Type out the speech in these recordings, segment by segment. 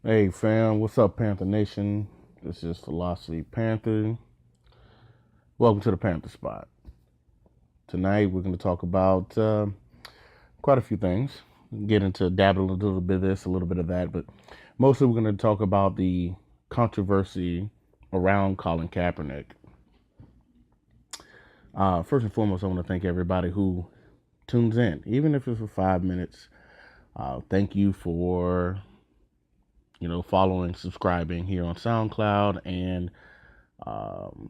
Hey fam, what's up, Panther Nation? This is Philosophy Panther. Welcome to the Panther Spot. Tonight we're going to talk about quite a few things. Get into dabbling a little bit of this, a little bit of that, but mostly we're going to talk about the controversy around Colin Kaepernick. First and foremost, I want to thank everybody who tunes in, even if it's for 5 minutes. Thank you for following, subscribing here on SoundCloud, and um,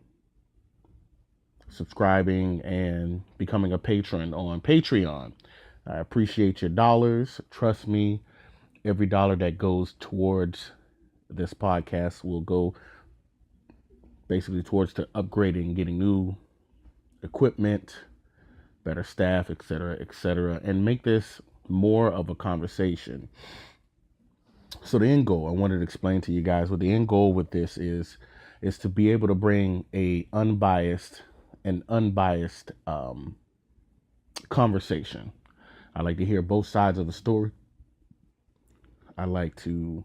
subscribing and becoming a patron on Patreon. I appreciate your dollars. Trust me, every dollar that goes towards this podcast will go basically towards to upgrading, getting new equipment, better staff, etc., and make this more of a conversation. So the end goal, I wanted to explain to you guys what the end goal with this is to be able to bring an unbiased conversation. I like to hear both sides of the story. I like to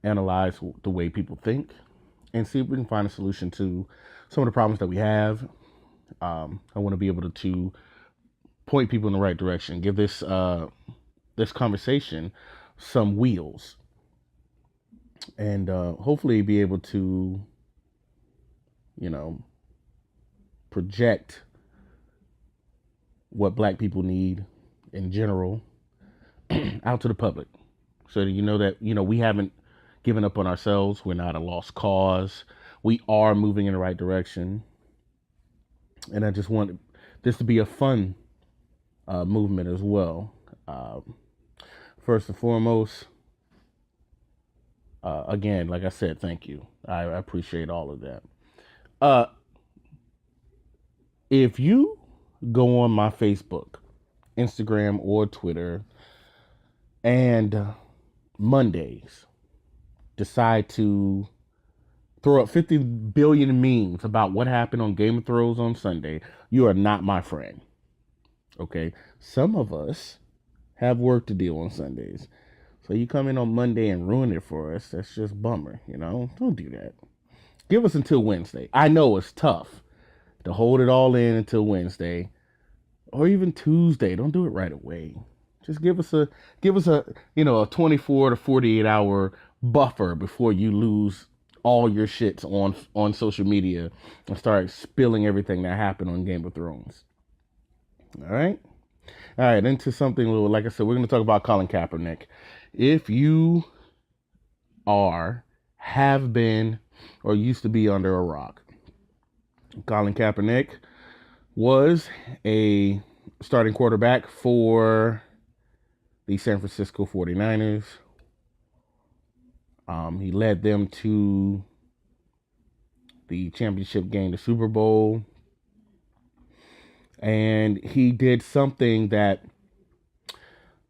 analyze the way people think and see if we can find a solution to some of the problems that we have. I want to be able to point people in the right direction, give this conversation some wheels, and hopefully be able to, you know, project what Black people need in general out to the public, so that we haven't given up on ourselves. We're not a lost cause. We are moving in the right direction, and I just want this to be a fun movement as well. First and foremost, again, like I said, thank you. I appreciate all of that. Uh, if you go on my Facebook, Instagram, or Twitter, and Mondays decide to throw up 50 billion memes about what happened on Game of Thrones on Sunday, you are not my friend. Okay? Some of us have work to do on Sundays. So you come in on Monday and ruin it for us. That's just bummer, Don't do that. Give us until Wednesday. I know it's tough to hold it all in until Wednesday or even Tuesday. Don't do it right away. Just give us a 24 to 48 hour buffer before you lose all your shits on social media and start spilling everything that happened on Game of Thrones. All right? All right, into something a little, like I said, we're going to talk about Colin Kaepernick. If you have been, or used to be under a rock, Colin Kaepernick was a starting quarterback for the San Francisco 49ers. He led them to the championship game, the Super Bowl. And he did something that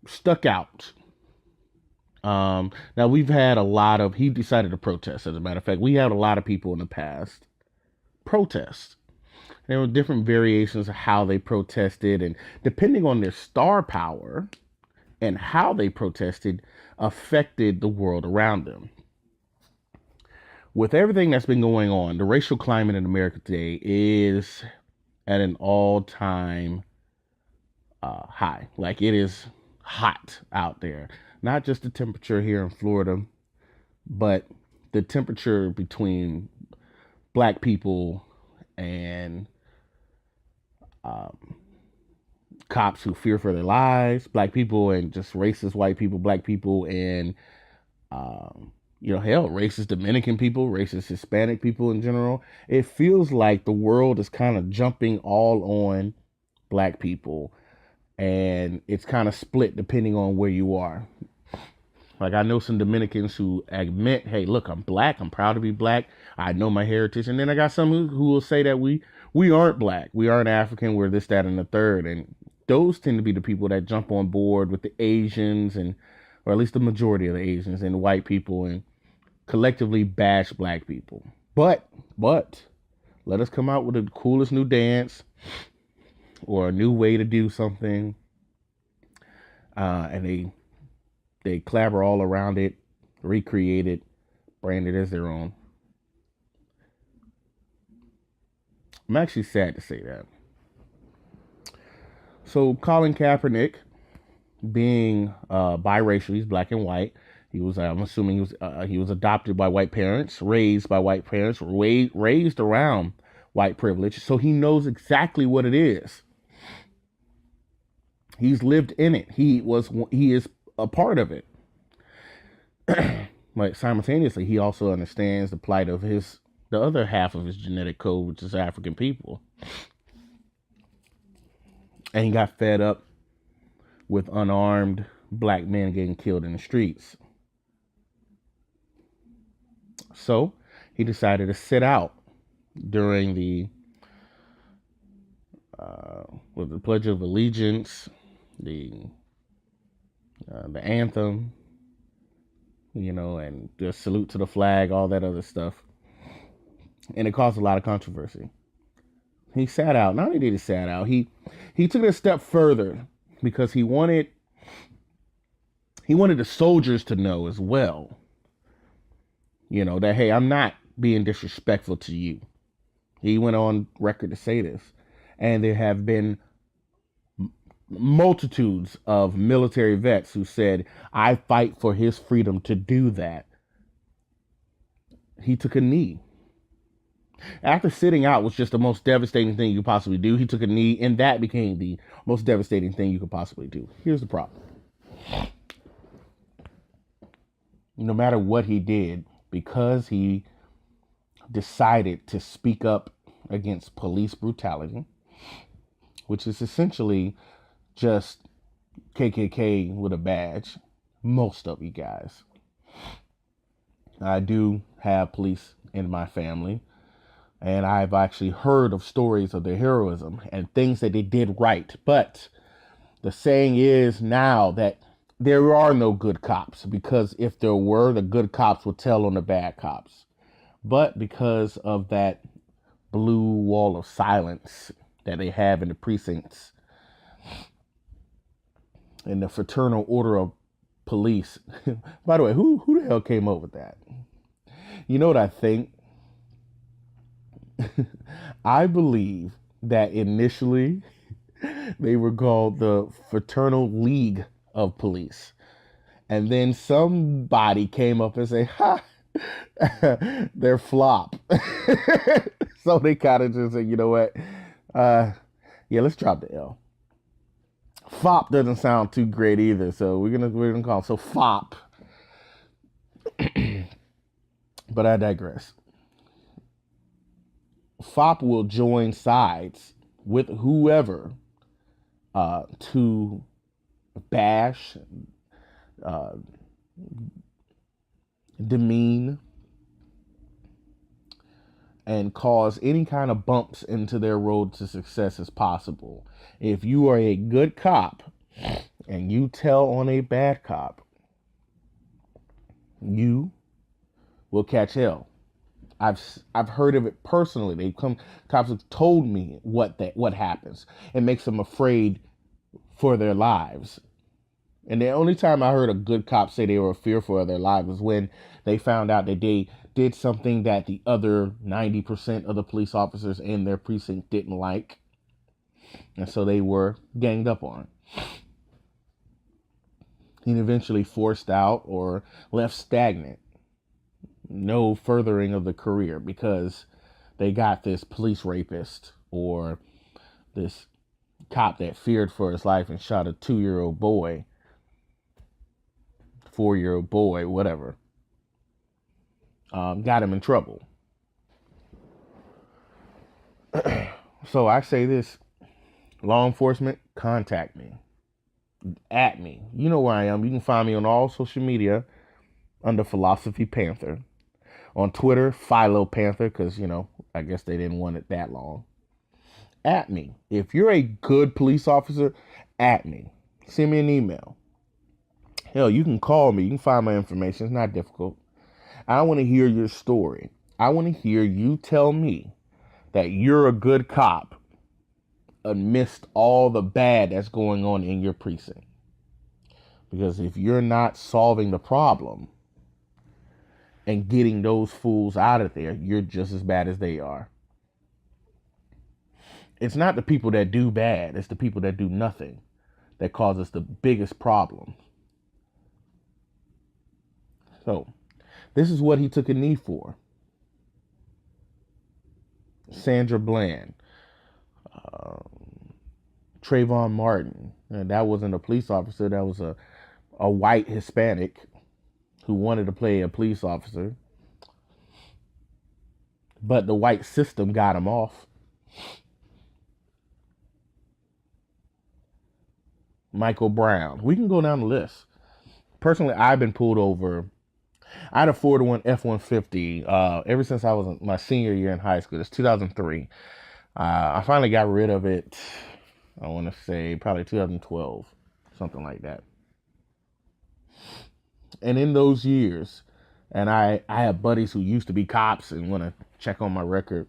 stuck out. Now, he decided to protest, as a matter of fact. We had a lot of people in the past protest. There were different variations of how they protested, and depending on their star power and how they protested, affected the world around them. With everything that's been going on, the racial climate in America today is at an all-time high. Like, it is hot out there. Not just the temperature here in Florida, but the temperature between Black people and cops who fear for their lives, Black people and just racist white people, Black people and racist Dominican people, racist Hispanic people in general. It feels like the world is kind of jumping all on Black people, and it's kind of split depending on where you are. Like, I know some Dominicans who admit, hey, look, I'm Black. I'm proud to be Black. I know my heritage. And then I got some who will say that we aren't Black. We aren't African. We're this, that, and the third. And those tend to be the people that jump on board with the Asians, or at least the majority of the Asians and white people, and collectively bash Black people. But let us come out with the coolest new dance or a new way to do something. And they clabber all around it, recreated, branded as their own. I'm actually sad to say that. So Colin Kaepernick, being biracial, he's black and white. He was, I'm assuming, he was adopted by white parents, raised by white parents, raised around white privilege, so he knows exactly what it is. He's lived in it. He is a part of it. But simultaneously, he also understands the plight of the other half of his genetic code, which is African people. And he got fed up with unarmed black men getting killed in the streets. So he decided to sit out during with the Pledge of Allegiance, the anthem, and the salute to the flag, all that other stuff. And it caused a lot of controversy. He sat out. Not only did he sat out, he took it a step further because he wanted the soldiers to know as well, that, hey, I'm not being disrespectful to you. He went on record to say this. And there have been multitudes of military vets who said, I fight for his freedom to do that. He took a knee. After sitting out was just the most devastating thing you could possibly do. He took a knee, and that became the most devastating thing you could possibly do. Here's the problem. No matter what he did, because he decided to speak up against police brutality, which is essentially just KKK with a badge, most of you guys. I do have police in my family, and I've actually heard of stories of their heroism and things that they did right. But the saying is now that there are no good cops, because if there were, the good cops would tell on the bad cops. But because of that blue wall of silence that they have in the precincts and the fraternal order of police. By the way, who the hell came up with that? You know what I think? I believe that initially they were called the Fraternal League of Police. And then somebody came up and said, ha, they're flop. So they kind of just said, you know what? Yeah, let's drop the L. Fop doesn't sound too great either, so we're gonna call it so Fop. But I digress. Fop will join sides with whoever to bash, demean, and cause any kind of bumps into their road to success as possible. If you are a good cop and you tell on a bad cop, you will catch hell. I've heard of it personally. Cops have told me what happens. It makes them afraid for their lives. And the only time I heard a good cop say they were fearful of their lives was when they found out that they did something that the other 90% of the police officers in their precinct didn't like. And so they were ganged up on. And eventually forced out or left stagnant. No furthering of the career because they got this police rapist or this cop that feared for his life and shot a 2-year-old boy, 4-year-old boy, whatever. Got him in trouble. So I say this, law enforcement, contact me, at me. You know where I am. You can find me on all social media under philosophypanther. On Twitter, philopanther, because, I guess they didn't want it that long. At me. If you're a good police officer, at me. Send me an email. Hell, you can call me. You can find my information. It's not difficult. I want to hear your story. I want to hear you tell me that you're a good cop amidst all the bad that's going on in your precinct. Because if you're not solving the problem, and getting those fools out of there, you're just as bad as they are. It's not the people that do bad, it's the people that do nothing that causes the biggest problem. So, this is what he took a knee for. Sandra Bland, Trayvon Martin, and that wasn't a police officer, that was a white Hispanic who wanted to play a police officer, but the white system got him off. Michael Brown. We can go down the list. Personally, I've been pulled over. I had a 4-to-1 F-150 ever since I was in my senior year in high school. It's 2003. I finally got rid of it, I want to say probably 2012, something like that. And in those years, and I have buddies who used to be cops and want to check on my record,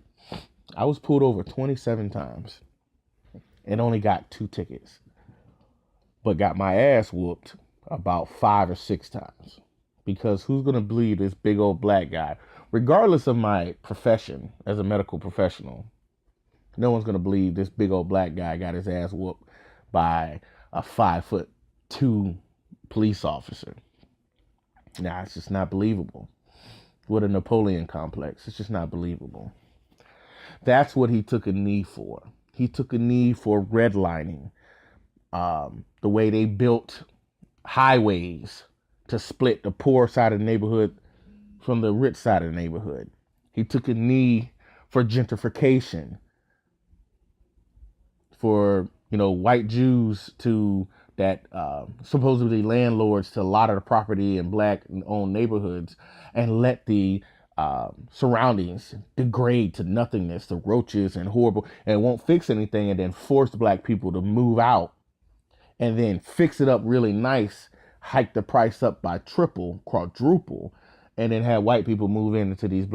I was pulled over 27 times and only got 2 tickets, but got my ass whooped about 5 or 6 times. Because who's going to believe this big old black guy, regardless of my profession as a medical professional? No one's going to believe this big old black guy got his ass whooped by a 5'2" police officer. Nah, it's just not believable. What a Napoleon complex. It's just not believable. That's what he took a knee for. He took a knee for redlining. The way they built highways to split the poor side of the neighborhood from the rich side of the neighborhood. He took a knee for gentrification, for, white Jews that supposedly landlords to a lot of the property in black-owned neighborhoods, and let the surroundings degrade to nothingness, to roaches and horrible, and won't fix anything, and then force black people to move out, and then fix it up really nice, hike the price up by triple, quadruple, and then have white people move into these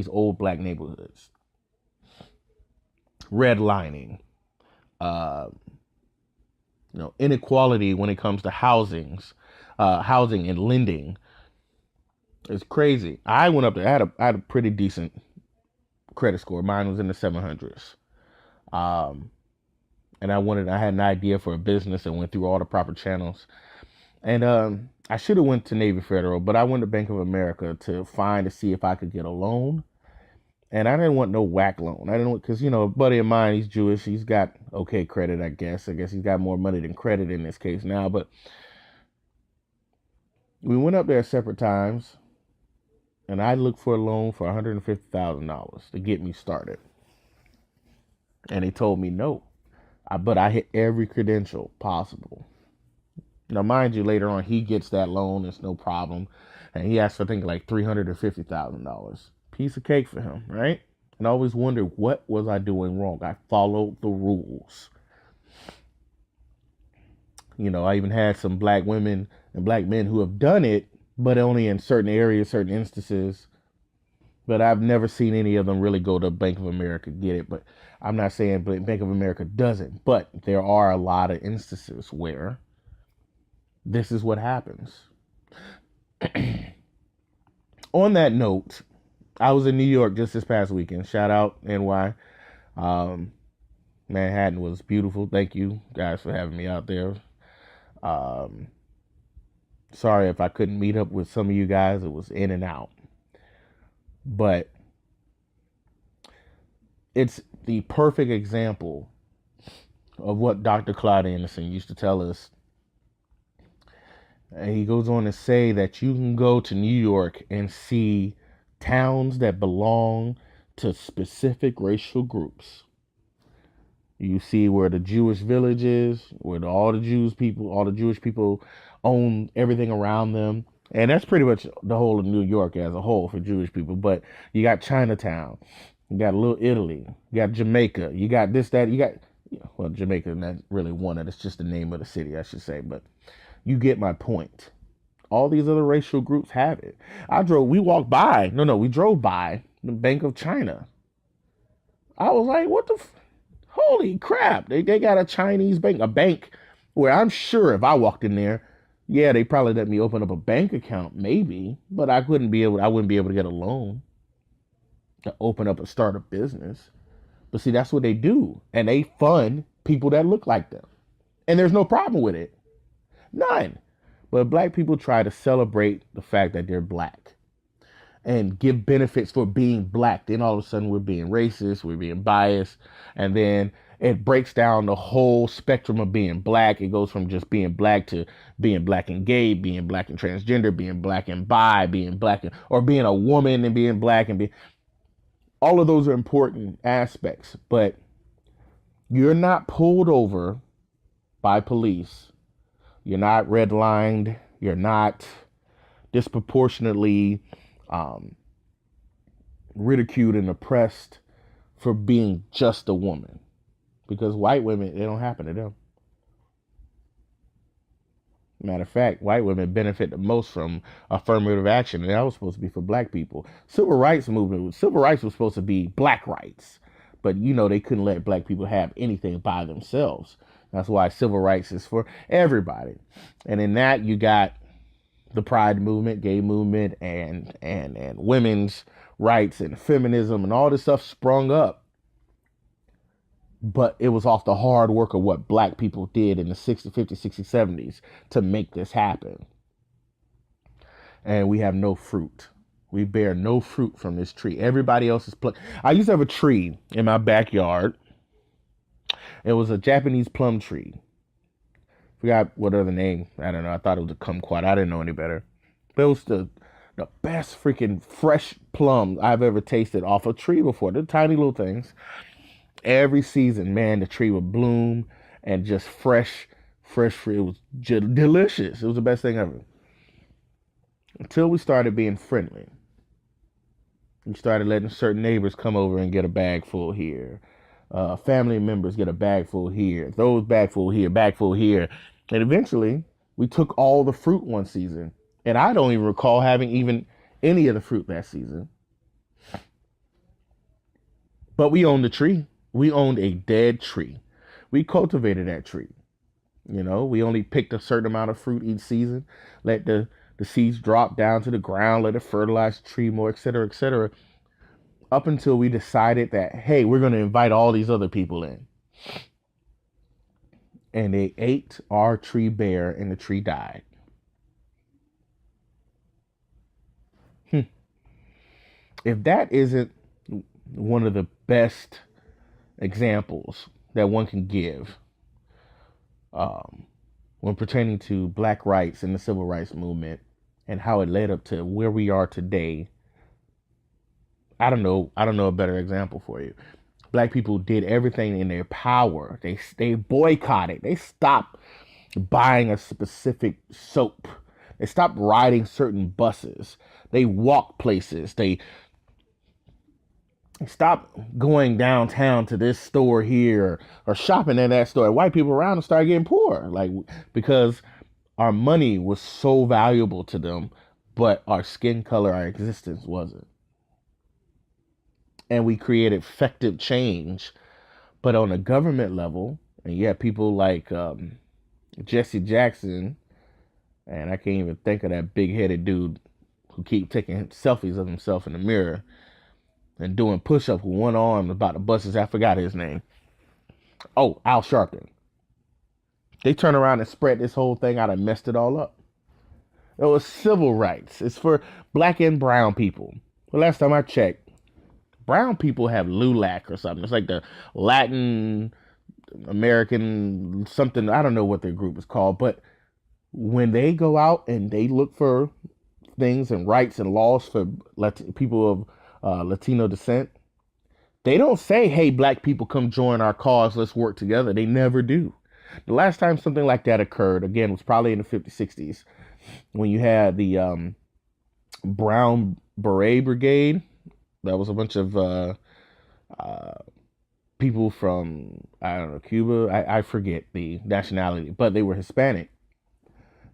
old black neighborhoods. Redlining, inequality when it comes to housing and lending is crazy. I went up there. I had a pretty decent credit score. Mine was in the 700s. And I had an idea for a business and went through all the proper channels. And I should have went to Navy Federal, but I went to Bank of America to see if I could get a loan. And I didn't want no whack loan. I didn't want, because, a buddy of mine, he's Jewish. He's got okay credit, I guess. I guess he's got more money than credit in this case now. But we went up there at separate times, and I looked for a loan for $150,000 to get me started. And they told me no. But I hit every credential possible. Now, mind you, later on, he gets that loan. It's no problem. And he asked for, I think, like $350,000. Piece of cake for him, right? And I always wondered, what was I doing wrong? I followed the rules. I even had some black women and black men who have done it, but only in certain areas, certain instances. But I've never seen any of them really go to Bank of America get it. But I'm not saying Bank of America doesn't. But there are a lot of instances where this is what happens. On that note, I was in New York just this past weekend. Shout out NY. Manhattan was beautiful. Thank you guys for having me out there. Sorry if I couldn't meet up with some of you guys. It was in and out. But it's the perfect example of what Dr. Claude Anderson used to tell us. And he goes on to say that you can go to New York and see towns that belong to specific racial groups. You see where the Jewish village is, where all the Jewish people own everything around them. And that's pretty much the whole of New York as a whole for Jewish people. But you got Chinatown, you got Little Italy, you got Jamaica, you got this, that, you got, Jamaica, not really one, it's just the name of the city, I should say. But you get my point. All these other racial groups have it. We drove by the Bank of China. I was like, what the, holy crap. They got a Chinese bank, a bank where I'm sure if I walked in there, Yeah, they probably let me open up a bank account, maybe, but I wouldn't be able to get a loan to open up and start a business. But see, that's what they do. And they fund people that look like them. And there's no problem with it. None. But black people try to celebrate the fact that they're black and give benefits for being black. Then all of a sudden we're being racist, we're being biased, and then it breaks down the whole spectrum of being black. It goes from just being black to being black and gay, being black and transgender, being black and bi, being black and, or being a woman and being black and being, all of those are important aspects, but you're not pulled over by police. You're not redlined. You're not disproportionately um, ridiculed and oppressed for being just a woman. Because white women, it don't happen to them. Matter of fact, white women benefit the most from affirmative action, and that was supposed to be for black people. Civil rights movement, civil rights was supposed to be black rights, but you know they couldn't let black people have anything by themselves. That's why civil rights is for everybody. And in that, you got the pride movement, gay movement, and women's rights and feminism and all this stuff sprung up. But it was off the hard work of what black people did in the 60s, 50s, 60s, 70s to make this happen. And we have no fruit. We bear no fruit from this tree. Everybody else is plucked. I used to have a tree in my backyard. It was a Japanese plum tree. Forgot what other name. I don't know. I thought it was a kumquat. I didn't know any better. But it was the best freaking fresh plum I've ever tasted off a tree before. They're tiny little things. Every season, man, the tree would bloom and just fresh fruit. It was delicious. It was the best thing ever. Until we started being friendly. We started letting certain neighbors come over and get a bag full here. Family members get a bag full here. Those bag full here, bag full here. And eventually, we took all the fruit one season. And I don't even recall having even any of the fruit that season. But we owned the tree. We owned a dead tree. We cultivated that tree. You know, we only picked a certain amount of fruit each season, let the seeds drop down to the ground, let it fertilize the tree more, et cetera, up until we decided that, hey, we're going to invite all these other people in. And they ate our tree bare and the tree died. If that isn't one of the best examples that one can give when pertaining to black rights and the civil rights movement and how it led up to where we are today, I don't know a better example for you. Black people did everything in their power. They boycotted. They stopped buying a specific soap. They stopped riding certain buses. They walked places. They stop going downtown to this store here or shopping at that store. White people around us started getting poor, like because our money was so valuable to them, but our skin color, our existence wasn't. And we created effective change, but on a government level, and you have people like Jesse Jackson, and I can't even think of that big-headed dude who keep taking selfies of himself in the mirror and doing push-ups with one arm about the buses. I forgot his name. Oh, Al Sharpton. They turn around and spread this whole thing out and messed it all up. It was civil rights. It's for black and brown people. The last time I checked, brown people have LULAC or something. It's like the Latin American something. I don't know what their group is called, but when they go out and they look for things and rights and laws for people of Latino descent, they don't say, hey, black people, come join our cause, let's work together. They never do. The last time something like that occurred, again, was probably in the 50s, 60s, when you had the Brown Beret Brigade. That was a bunch of people from, I don't know, Cuba. I forget the nationality, but they were Hispanic.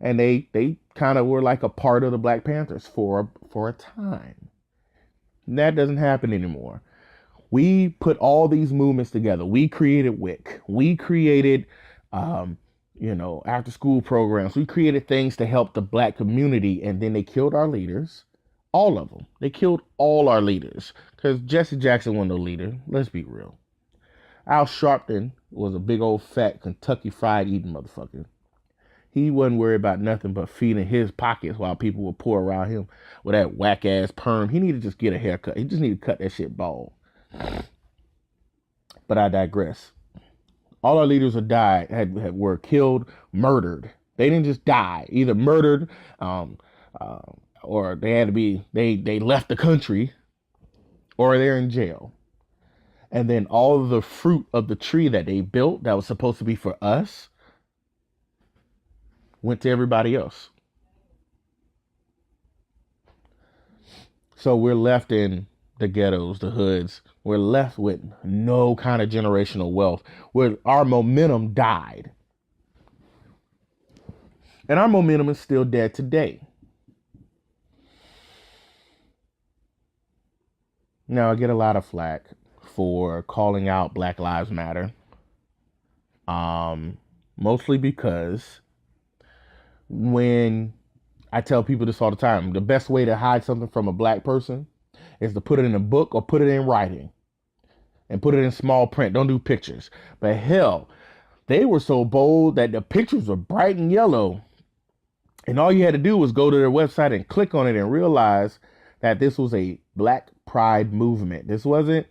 And they kind of were like a part of the Black Panthers for a time. That doesn't happen anymore. We put all these movements together. We created WIC. We created after school programs. We created things to help the black community, and then they killed our leaders. All of them. They killed all our leaders because Jesse Jackson wasn't no leader. Let's be real. Al Sharpton was a big old fat Kentucky Fried eating motherfucker. He wasn't worried about nothing but feeding his pockets while people would pour around him with that whack ass perm. He needed to just get a haircut. He just needed to cut that shit bald. But I digress. All our leaders were killed, murdered. They didn't just die, either murdered, or they had to be they left the country, or they're in jail. And then all of the fruit of the tree that they built that was supposed to be for us went to everybody else. So we're left in the ghettos, the hoods. We're left with no kind of generational wealth, where our momentum died. And our momentum is still dead today. Now, I get a lot of flack for calling out Black Lives Matter. Mostly because when I tell people this all the time, the best way to hide something from a black person is to put it in a book or put it in writing and put it in small print. Don't do pictures. But hell, they were so bold that the pictures were bright and yellow. And all you had to do was go to their website and click on it and realize that this was a Black Pride movement. This wasn't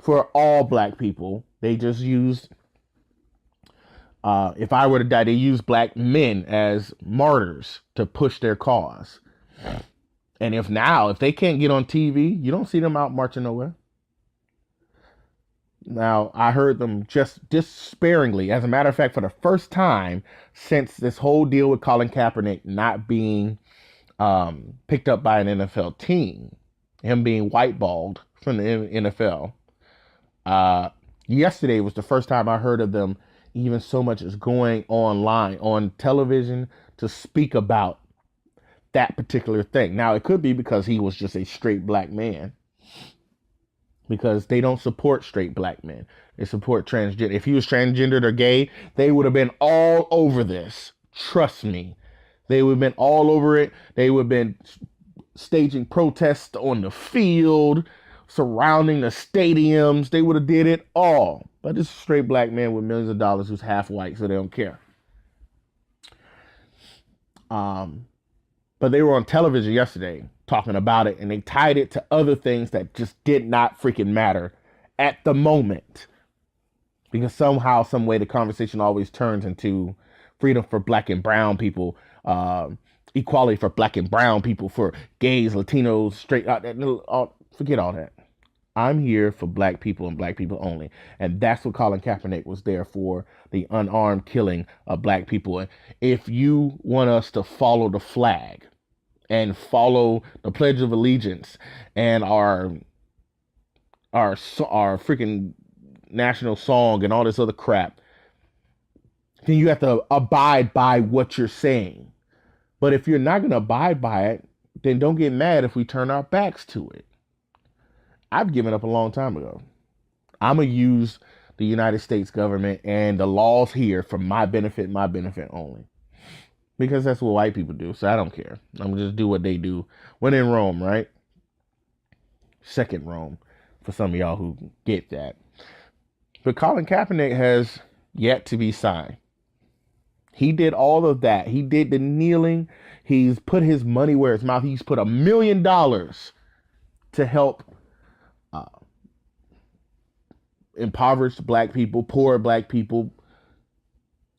for all black people. They just used, if I were to die, they used black men as martyrs to push their cause. And if they can't get on TV, you don't see them out marching nowhere. Now, I heard them just despairingly, as a matter of fact, for the first time since this whole deal with Colin Kaepernick not being picked up by an NFL team, him being whiteballed from the NFL. Yesterday was the first time I heard of them even so much as going online, on television, to speak about that particular thing. Now, it could be because he was just a straight black man, because they don't support straight black men. They support transgender. If he was transgendered or gay, they would have been all over this. Trust me. They would have been all over it. They would have been staging protests on the field, surrounding the stadiums. They would have did it all. But this is a straight black man with millions of dollars who's half white, so they don't care. But they were on television yesterday talking about it, and they tied it to other things that just did not freaking matter at the moment. Because somehow, some way, the conversation always turns into freedom for black and brown people, equality for black and brown people, for gays, Latinos, straight out. Forget all that. I'm here for black people and black people only. And that's what Colin Kaepernick was there for, the unarmed killing of black people. And if you want us to follow the flag and follow the Pledge of Allegiance and our freaking national song and all this other crap, then you have to abide by what you're saying. But if you're not going to abide by it, then don't get mad if we turn our backs to it. I've given up a long time ago. I'm going to use the United States government and the laws here for my benefit only. Because that's what white people do, so I don't care. I'm going to just do what they do when in Rome, right? Second Rome, for some of y'all who get that. But Colin Kaepernick has yet to be signed. He did all of that. He did the kneeling. He's put his money where his mouth. He's put $1 million to help impoverished black people, poor black people.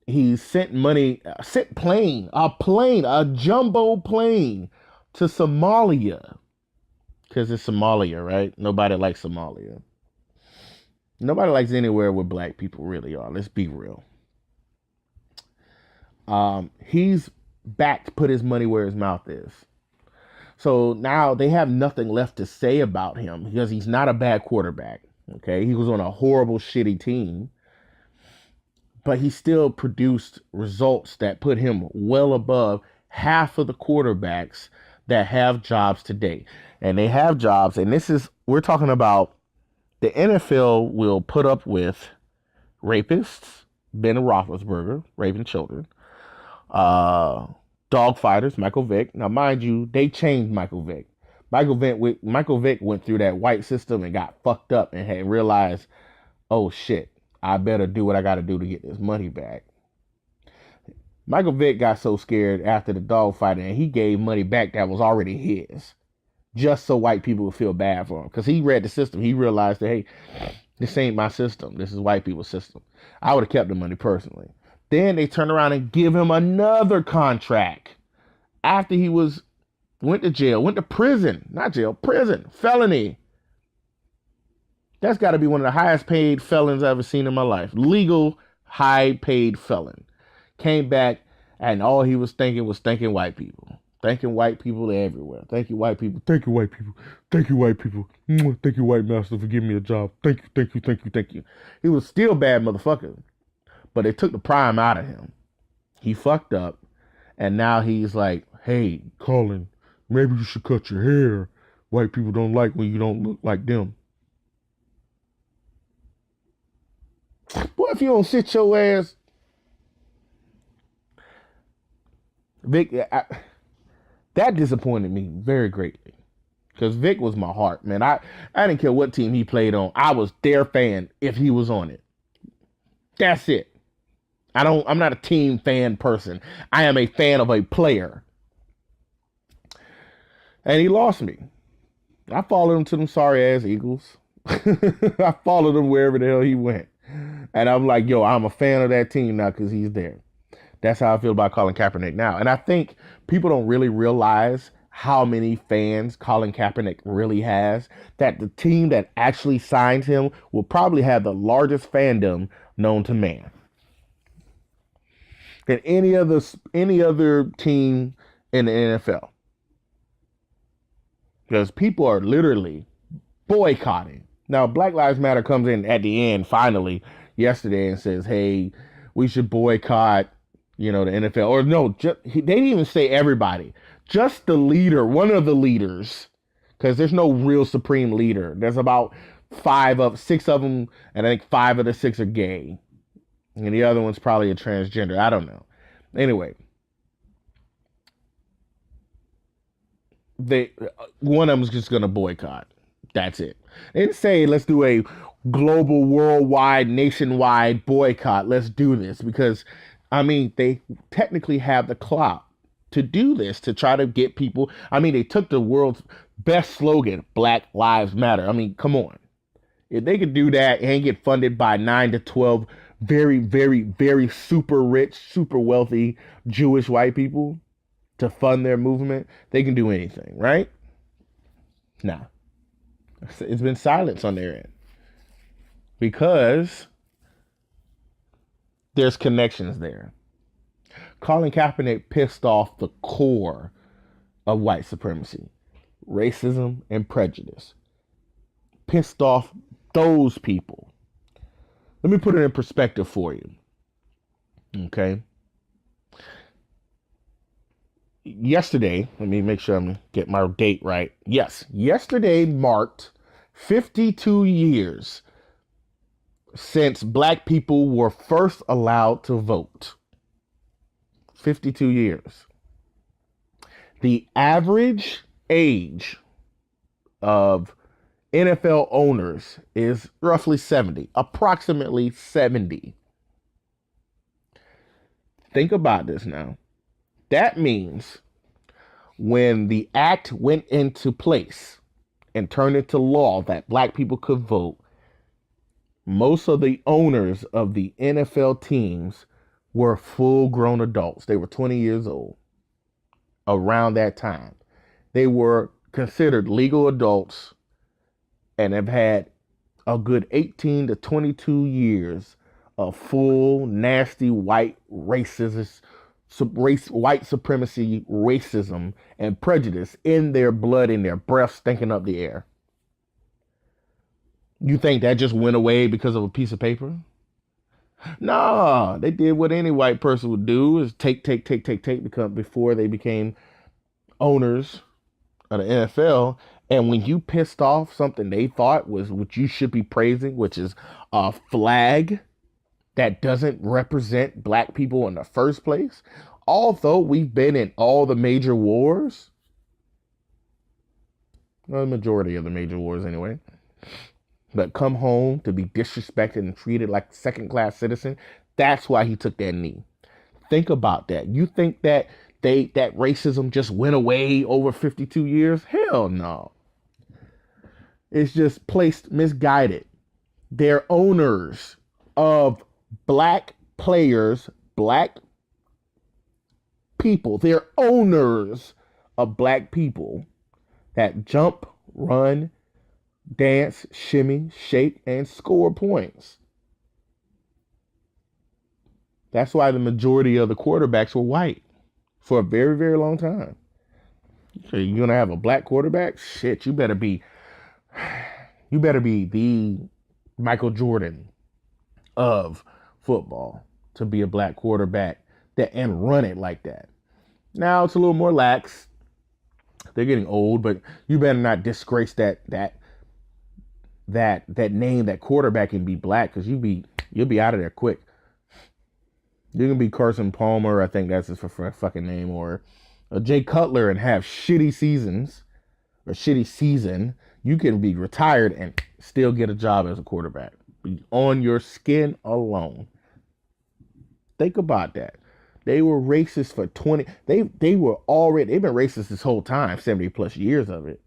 He sent money, a jumbo plane to Somalia. Because it's Somalia, right? Nobody likes Somalia. Nobody likes anywhere where black people really are. Let's be real. He's back to put his money where his mouth is. So now they have nothing left to say about him because he's not a bad quarterback. Okay. He was on a horrible, shitty team, but he still produced results that put him well above half of the quarterbacks that have jobs today. And they have jobs. And we're talking about the NFL will put up with rapists, Ben Roethlisberger, Raven children. Dog fighters, Michael Vick. Now, mind you, they changed Michael Vick. Michael Vick went through that white system and got fucked up and had realized, oh shit, I better do what I got to do to get this money back. Michael Vick got so scared after the dog fighting and he gave money back that was already his, just so white people would feel bad for him. Because he read the system. He realized that, hey, this ain't my system. This is white people's system. I would have kept the money personally. Then they turn around and give him another contract after he went to jail, went to prison, not jail, prison, felony. That's got to be one of the highest paid felons I've ever seen in my life. Legal, high paid felon. Came back and all he was thinking white people. Thanking white people everywhere. Thank you, white people. Thank you, white people. Thank you, white people. Thank you, white master, for giving me a job. Thank you, thank you, thank you, thank you. He was still bad motherfucker. But they took the prime out of him. He fucked up. And now he's like, hey, Colin, maybe you should cut your hair. White people don't like when you don't look like them. Boy, if you don't sit your ass. Vic, that disappointed me very greatly. Because Vic was my heart, man. I didn't care what team he played on. I was their fan if he was on it. That's it. I'm not a team fan person. I am a fan of a player. And he lost me. I followed him to them sorry ass Eagles. I followed him wherever the hell he went. And I'm like, yo, I'm a fan of that team now because he's there. That's how I feel about Colin Kaepernick now. And I think people don't really realize how many fans Colin Kaepernick really has. That the team that actually signs him will probably have the largest fandom known to man than any other team in the NFL. Because people are literally boycotting. Now, Black Lives Matter comes in at the end, finally, yesterday and says, hey, we should boycott, the NFL. Or no, they didn't even say everybody. Just the leader, one of the leaders. Because there's no real supreme leader. There's about 6 of them, and I think 5 of the 6 are gay. And the other one's probably a transgender. I don't know. Anyway. One of them's just going to boycott. That's it. They didn't say, let's do a global, worldwide, nationwide boycott. Let's do this. Because, they technically have the clout to do this, to try to get people. They took the world's best slogan, Black Lives Matter. Come on. If they could do that and get funded by 9 to 12 very, very, very super rich, super wealthy Jewish white people to fund their movement, they can do anything, right? Nah. It's been silence on their end. Because there's connections there. Colin Kaepernick pissed off the core of white supremacy, racism, and prejudice. Pissed off those people. Let me put it in perspective for you. Okay. Yesterday, let me make sure I'm get my date right. Yes, yesterday marked 52 years since black people were first allowed to vote. 52 years. The average age of NFL owners is roughly 70, approximately 70. Think about this now. That means when the act went into place and turned into law that black people could vote, most of the owners of the NFL teams were full-grown adults. They were 20 years old around that time. They were considered legal adults and have had a good 18 to 22 years of full, nasty, white racist, white supremacy, racism, and prejudice in their blood, in their breath, stinking up the air. You think that just went away because of a piece of paper? Nah, they did what any white person would do, is take, because before they became owners of the NFL. And when you pissed off something they thought was what you should be praising, which is a flag, that doesn't represent black people in the first place? Although we've been in all the major wars, well, the majority of the major wars anyway, but come home to be disrespected and treated like a second-class citizen, that's why he took that knee. Think about that. You think that that racism just went away over 52 years? Hell no. It's just placed misguided. They're owners of black players, black people. They're owners of black people that jump, run, dance, shimmy, shake, and score points. That's why the majority of the quarterbacks were white for a very, very long time. So you're gonna have a black quarterback? Shit, you better be the Michael Jordan of football to be a black quarterback and run it like that. Now it's a little more lax. They're getting old, but you better not disgrace that name, that quarterback, and be black, because you'll be out of there quick. You can be Carson Palmer, I think that's his fucking name, or Jay Cutler, and have shitty seasons or shitty season. You can be retired and still get a job as a quarterback. Be on your skin alone. Think about that. They were racist for 20. They've been racist this whole time, 70 plus years of it.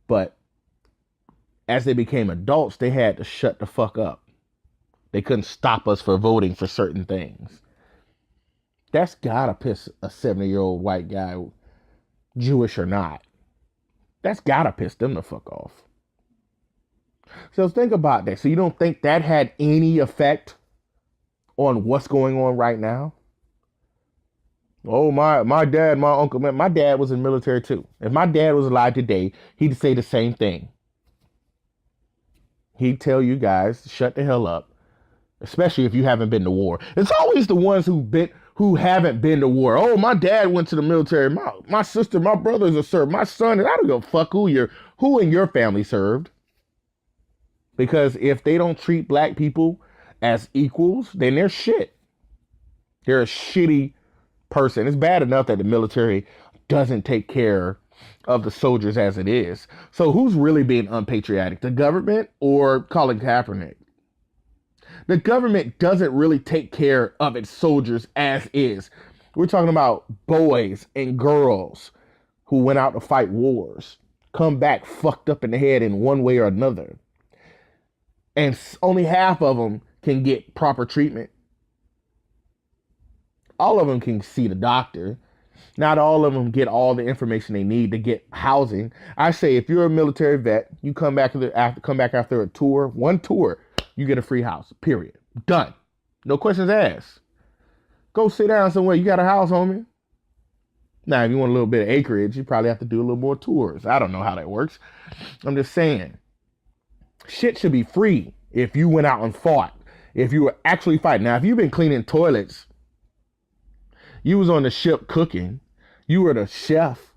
But as they became adults, they had to shut the fuck up. They couldn't stop us for voting for certain things. That's gotta piss a 70-year-old white guy, Jewish or not. That's gotta piss them the fuck off. So think about that. So you don't think that had any effect on what's going on right now? Oh, my dad, my uncle, man, my dad was in the military too. If my dad was alive today, he'd say the same thing. He'd tell you guys to shut the hell up. Especially if you haven't been to war. It's always the ones who haven't been to war. Oh, my dad went to the military. My sister, my brothers are served. My son, and I don't give a fuck who in your family served. Because if they don't treat black people as equals, then they're shit. They're a shitty person. It's bad enough that the military doesn't take care of the soldiers as it is. So who's really being unpatriotic? The government or Colin Kaepernick? The government doesn't really take care of its soldiers as is. We're talking about boys and girls who went out to fight wars, come back fucked up in the head in one way or another. And only half of them can get proper treatment. All of them can see the doctor. Not all of them get all the information they need to get housing. I say if you're a military vet, you come back after a tour, one tour, you get a free house, period. Done. No questions asked. Go sit down somewhere. You got a house, homie. Now, if you want a little bit of acreage, you probably have to do a little more tours. I don't know how that works. I'm just saying. Shit should be free if you went out and fought. If you were actually fighting. Now, if you've been cleaning toilets, you was on the ship cooking, you were the chef,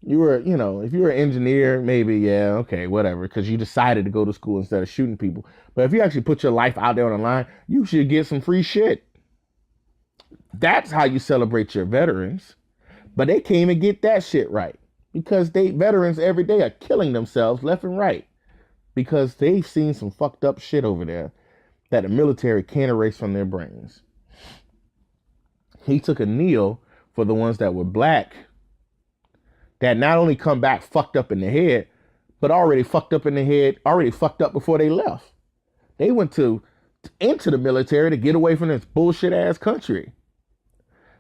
you were, if you were an engineer, maybe, yeah, okay, whatever, because you decided to go to school instead of shooting people. But if you actually put your life out there on the line, you should get some free shit. That's how you celebrate your veterans. But they can't even get that shit right, because veterans every day are killing themselves left and right because they've seen some fucked up shit over there that the military can't erase from their brains. He took a kneel for the ones that were black that not only come back fucked up in the head, but already fucked up before they left. They went into the military to get away from this bullshit ass country.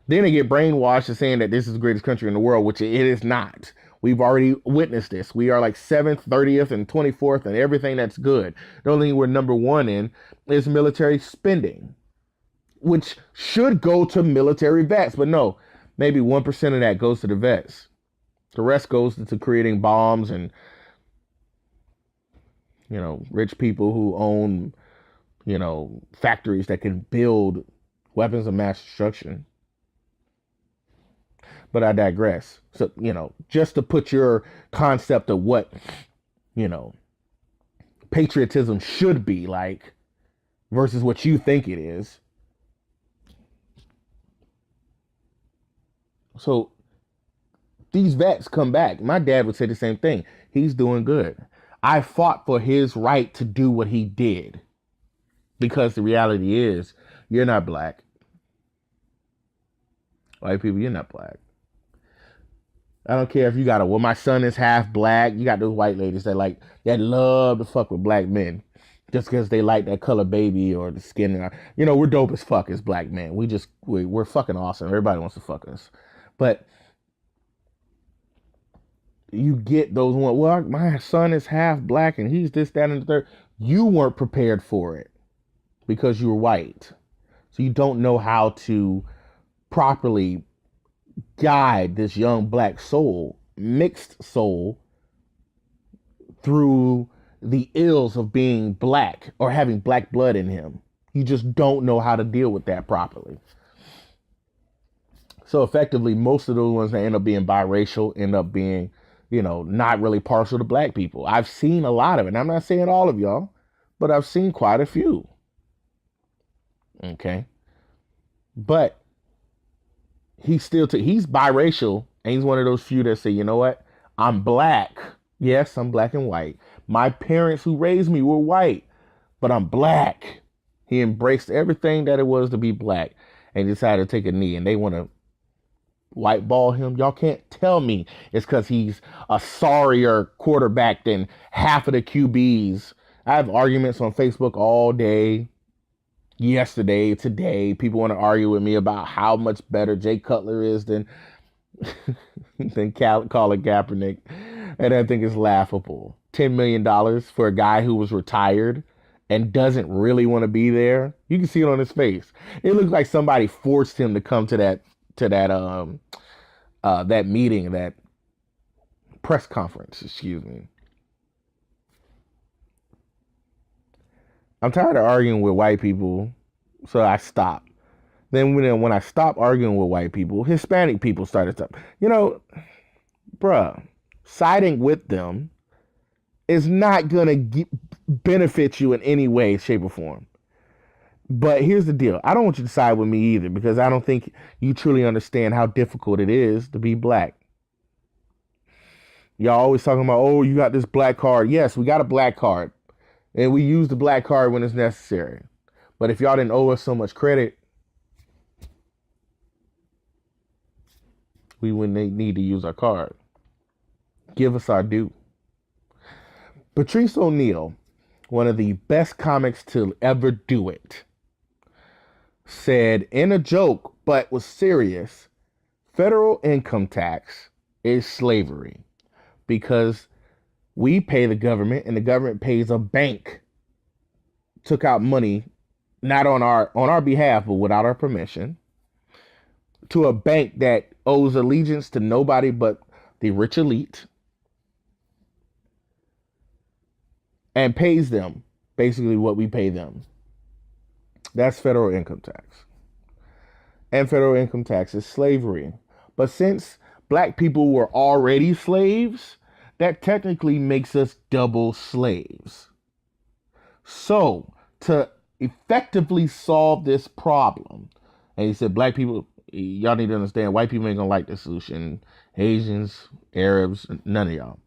Then they get brainwashed to saying that this is the greatest country in the world, which it is not. We've already witnessed this. We are like 7th, 30th, and 24th, and everything that's good. The only thing we're number one in is military spending, which should go to military vets. But no, maybe 1% of that goes to the vets. The rest goes into creating bombs and, rich people who own, factories that can build weapons of mass destruction. But I digress. So, just to put your concept of what, patriotism should be like versus what you think it is. So these vets come back. My dad would say the same thing. He's doing good. I fought for his right to do what he did because the reality is you're not black. White people, you're not black. I don't care if you got my son is half black. You got those white ladies that love to fuck with black men just because they like that color baby or the skin. We're dope as fuck as black men. We're fucking awesome. Everybody wants to fuck us. But you get those one, well, my son is half black and he's this, that, and the third. You weren't prepared for it because you were white. So you don't know how to properly guide this young black soul, mixed soul, through the ills of being black or having black blood in him. You just don't know how to deal with that properly. So effectively, most of those ones that end up being biracial end up being, not really partial to black people. I've seen a lot of it. And I'm not saying all of y'all, but I've seen quite a few. Okay. But he's biracial, and he's one of those few that say, you know what? I'm black. Yes, I'm black and white. My parents who raised me were white, but I'm black. He embraced everything that it was to be black and decided to take a knee, and they want to white ball him. Y'all can't tell me it's because he's a sorrier quarterback than half of the QBs. I have arguments on Facebook all day. Yesterday, today, people want to argue with me about how much better Jay Cutler is than Colin Kaepernick. And I think it's laughable. $10 million for a guy who was retired and doesn't really want to be there. You can see it on his face. It looks like somebody forced him to come to that meeting, that press conference, excuse me. I'm tired of arguing with white people, so I stopped. Then when I stopped arguing with white people, Hispanic people started to, bruh, siding with them is not going to benefit you in any way, shape, or form. But here's the deal. I don't want you to side with me either, because I don't think you truly understand how difficult it is to be black. Y'all always talking about, oh, you got this black card. Yes, we got a black card. And we use the black card when it's necessary. But if y'all didn't owe us so much credit, we wouldn't need to use our card. Give us our due. Patrice O'Neal, one of the best comics to ever do it, said in a joke, but was serious, federal income tax is slavery because we pay the government and the government pays a bank, took out money, not on our behalf, but without our permission, to a bank that owes allegiance to nobody but the rich elite, and pays them basically what we pay them. That's federal income tax. And federal income tax is slavery. But since black people were already slaves, that technically makes us double slaves. So, to effectively solve this problem, and he said, black people, y'all need to understand, white people ain't gonna like this solution. Asians, Arabs, none of y'all.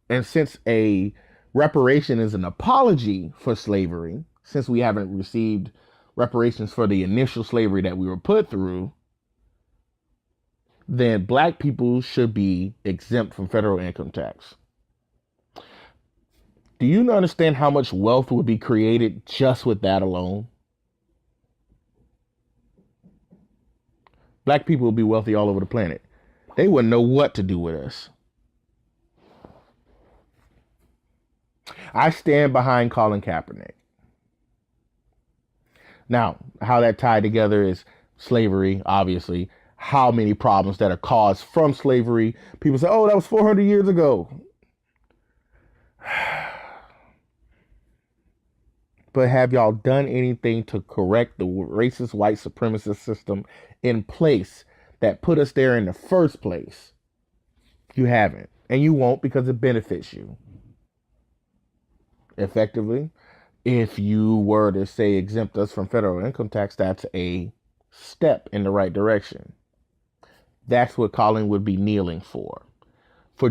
And since a reparation is an apology for slavery, since we haven't received reparations for the initial slavery that we were put through, then black people should be exempt from federal income tax. Do you understand how much wealth would be created just with that alone? Black people would be wealthy all over the planet. They wouldn't know what to do with us. I stand behind Colin Kaepernick. Now, how that tied together is slavery, obviously. How many problems that are caused from slavery. People say, oh, that was 400 years ago. But have y'all done anything to correct the racist white supremacist system in place that put us there in the first place? You haven't. And you won't, because it benefits you. effectively. If you were to say exempt us from federal income tax, that's a step in the right direction. That's what Colin would be kneeling for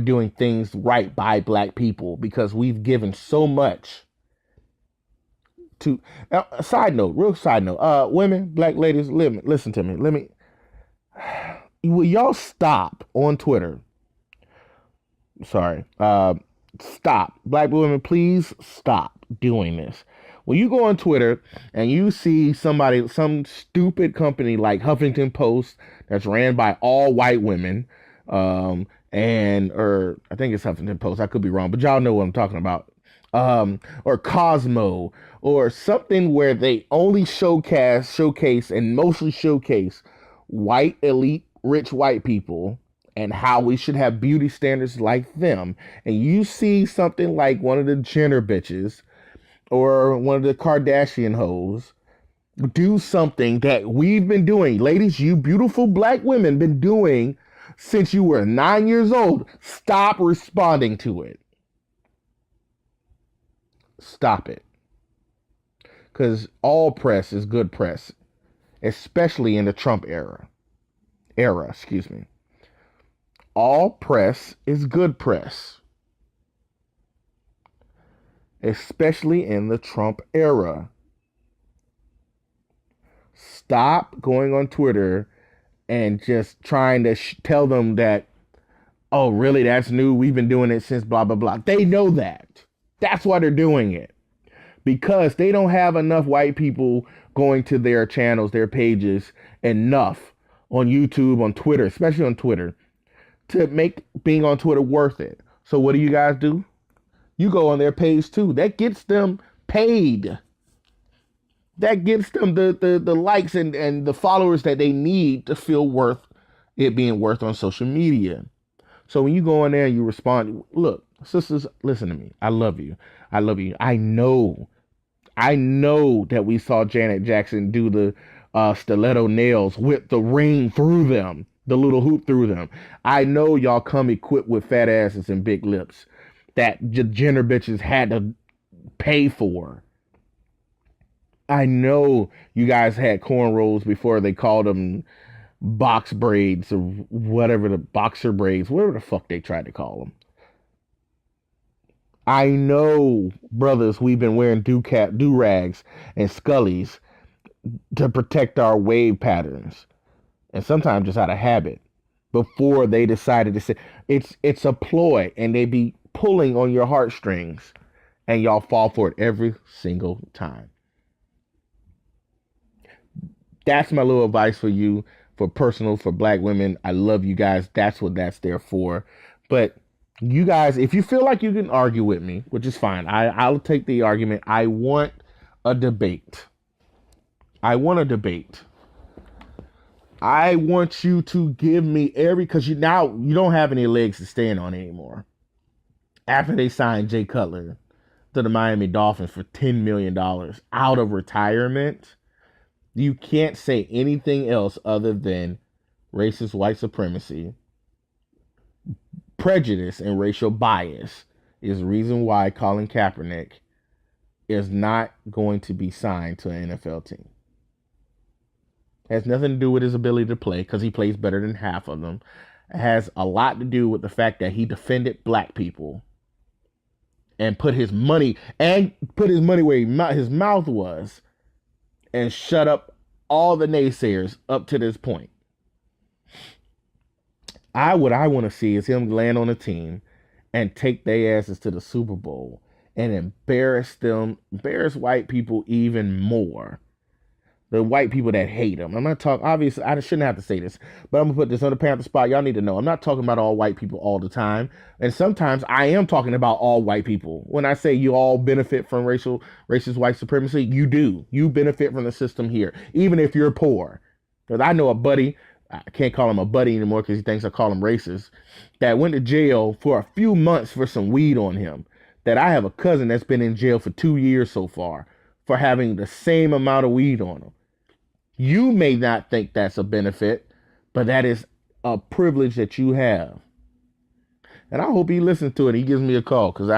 doing things right by black people, because we've given so much to. Now, side note, real side note, women, black ladies, listen to me. Will y'all stop on Twitter? Sorry. Stop. Black women, please stop doing this. When you go on Twitter and you see somebody, some stupid company like Huffington Post that's ran by all white women, or I think it's Huffington Post, I could be wrong, but y'all know what I'm talking about. Or Cosmo, or something where they only showcase and mostly showcase white elite rich white people and how we should have beauty standards like them. And you see something like one of the Jenner bitches or one of the Kardashian hoes do something that we've been doing. Ladies, you beautiful black women been doing since you were 9 years old. Stop responding to it. Stop it. Because all press is good press, especially in the Trump era. Excuse me. All press is good press, especially in the Trump era. Stop going on Twitter and just trying to tell them that, oh, really, that's new. We've been doing it since blah, blah, blah. They know that. That's why they're doing it. Because they don't have enough white people going to their channels, their pages, enough on YouTube, on Twitter, especially on Twitter, to make being on Twitter worth it. So what do you guys do? You go on their page too. That gets them paid. That gets them the likes and the followers that they need to feel worth it being worth on social media. So when you go in there and you respond, look, sisters, listen to me. I love you. I love you. I know that we saw Janet Jackson do the stiletto nails with the ring through them, the little hoop through them. I know y'all come equipped with fat asses and big lips that Jenner bitches had to pay for. I know you guys had cornrows before they called them box braids or whatever, the boxer braids, whatever the fuck they tried to call them. I know, brothers, we've been wearing do-rags and scullies to protect our wave patterns, and sometimes just out of habit, before they decided to say it's a ploy, and they be pulling on your heartstrings, and y'all fall for it every single time. That's my little advice for you, for black women. I love you guys. That's what that's there for. But you guys, if you feel like you can argue with me, which is fine, I'll take the argument. I want a debate. I want you to give me because you don't have any legs to stand on anymore. After they signed Jay Cutler to the Miami Dolphins for $10 million out of retirement, you can't say anything else other than racist white supremacy, prejudice, and racial bias is the reason why Colin Kaepernick is not going to be signed to an NFL team. It has nothing to do with his ability to play, because he plays better than half of them. It has a lot to do with the fact that he defended black people and put his money where his mouth was, and shut up all the naysayers up to this point. What I want to see is him land on a team and take their asses to the Super Bowl and embarrass white people even more. The white people that hate him. I'm not talking, obviously, I shouldn't have to say this, but I'm going to put this on the Panther spot. Y'all need to know, I'm not talking about all white people all the time. And sometimes I am talking about all white people. When I say you all benefit from racist white supremacy, you do. You benefit from the system here, even if you're poor. Because I know a buddy, I can't call him a buddy anymore because he thinks I call him racist, that went to jail for a few months for some weed on him. That I have a cousin that's been in jail for 2 years so far for having the same amount of weed on him. You may not think that's a benefit, but that is a privilege that you have. And I hope he listens to it. He gives me a call because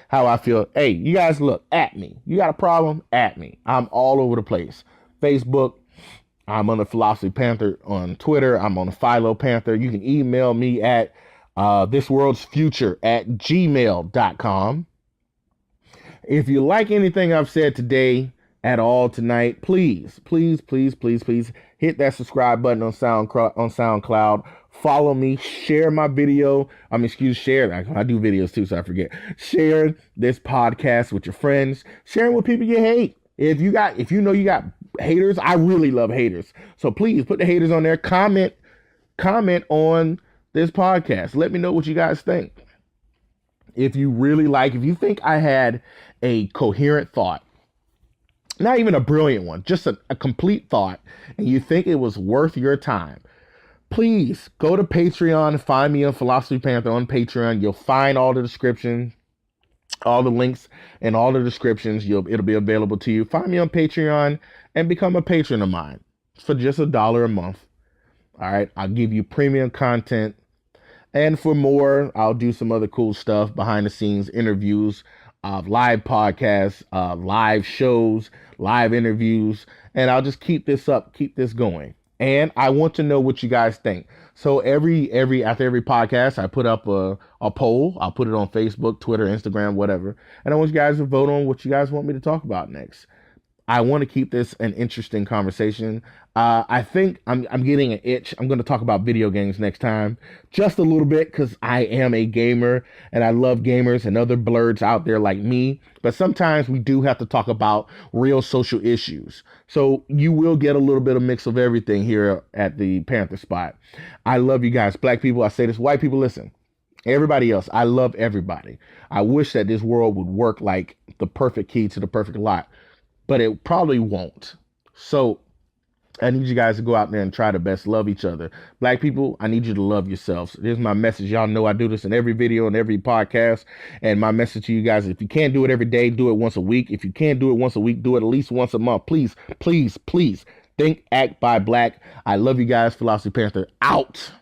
how I feel. Hey, you guys, look at me. You got a problem? At me. I'm all over the place. Facebook. I'm on the Philosophy Panther on Twitter. I'm on the Philo Panther. You can email me at thisworldsfuture@gmail.com. If you like anything I've said today at all tonight, please hit that subscribe button on SoundCloud. Follow me, share my video. Share. I do videos too, so I forget. Share this podcast with your friends. Share it with people you hate. If you know you got haters, I really love haters. So please put the haters on there. Comment on this podcast. Let me know what you guys think. If you think I had a coherent thought, not even a brilliant one, just a complete thought, and you think it was worth your time, please go to Patreon, find me on Philosophy Panther on Patreon. You'll find all the descriptions, all the links and all the descriptions. It'll be available to you. Find me on Patreon and become a patron of mine for just $1 a month. All right. I'll give you premium content. And for more, I'll do some other cool stuff, behind the scenes interviews, live podcasts, live shows, live interviews. And I'll just keep this going. And I want to know what you guys think. So after every podcast, I put up a poll. I'll put it on Facebook, Twitter, Instagram, whatever. And I want you guys to vote on what you guys want me to talk about next. I want to keep this an interesting conversation. I think I'm getting an itch. I'm going to talk about video games next time, just a little bit, because I am a gamer and I love gamers and other blurs out there like me. But sometimes we do have to talk about real social issues. So you will get a little bit of mix of everything here at the Panther Spot. I love you guys. Black people, I say this. White people, listen. Everybody else, I love everybody. I wish that this world would work like the perfect key to the perfect lock, but it probably won't. So I need you guys to go out there and try to best love each other. Black people, I need you to love yourselves. Here's my message. Y'all know I do this in every video and every podcast. And my message to you guys, if you can't do it every day, do it once a week. If you can't do it once a week, do it at least once a month. Please, please, please. Think, act, buy black. I love you guys. Philosophy Panther out.